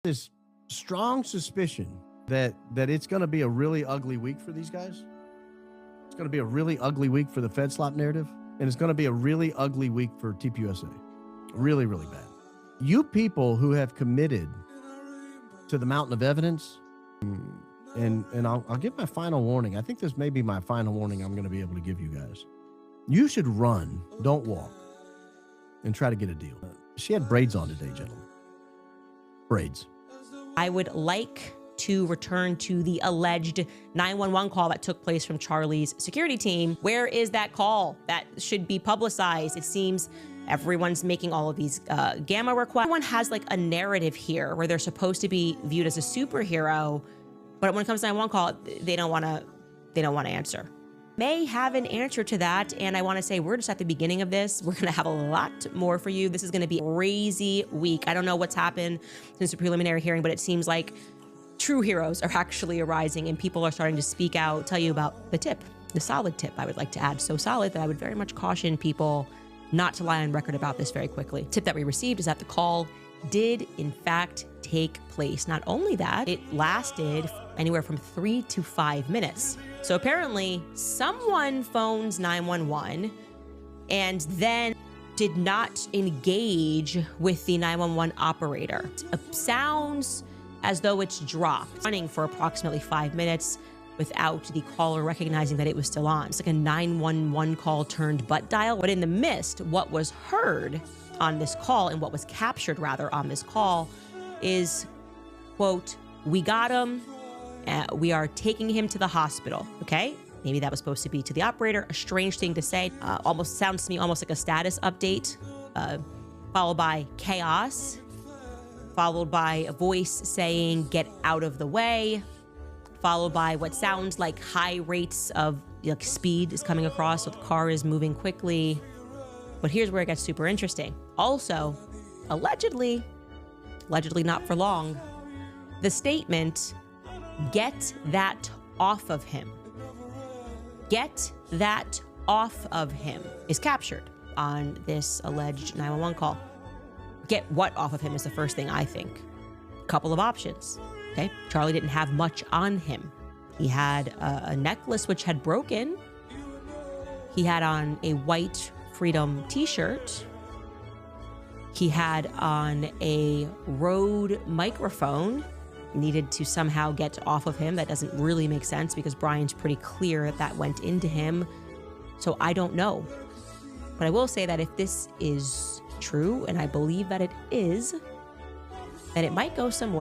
This strong suspicion that it's going to be a really ugly week for these guys. It's going to be a really ugly week for the Fed slop narrative, and it's going to be a really ugly week for TPUSA. Really, really bad. You people who have committed to the mountain of evidence, and I'll give my final warning. I think this may be my final warning I'm going to be able to give you guys. You should run, don't walk, and try to get a deal. She had braids on today, gentlemen. Braids. I would like to return to the alleged 911 call that took place from Charlie's security team. Where is that call? That should be publicized. It seems everyone's making all of these gamma requests. Everyone has like a narrative here where they're supposed to be viewed as a superhero, but when it comes to 911 call, they don't want to answer. May have an answer to that, and I want to say we're just at the beginning of this. We're going to have a lot more for you. This is going to be a crazy week. I don't know what's happened since the preliminary hearing, but it seems like true heroes are actually arising, and people are starting to speak out, tell you about the tip, the solid tip, I would like to add. So solid that I would very much caution people not to lie on record about this very quickly. Tip that we received is that the call did in fact take place. Not only that, it lasted anywhere from 3 to 5 minutes. So apparently someone phones 911 and then did not engage with the 911 operator. It sounds as though it's dropped, running for approximately 5 minutes without the caller recognizing that it was still on. It's like a 911 call turned butt dial. But in the midst, what was heard on this call, and what was captured rather on this call, is, quote, "We got him. We are taking him to the hospital." Okay, maybe that was supposed to be to the operator. A strange thing to say. Almost sounds to me almost like a status update, followed by chaos, followed by a voice saying, "Get out of the way," followed by what sounds like high rates of like speed is coming across, so the car is moving quickly. But here's where it gets super interesting. Also, allegedly not for long, the statement, "Get that off of him. Get that off of him," is captured on this alleged 911 call. Get what off of him is the first thing I think. Couple of options. Okay, Charlie didn't have much on him. He had a necklace which had broken. He had on a white Freedom t-shirt. He had on a Rode microphone. Needed to somehow get off of him. That doesn't really make sense because Brian's pretty clear that went into him. So I don't know. But I will say that if this is true, and I believe that it is, then it might go somewhere.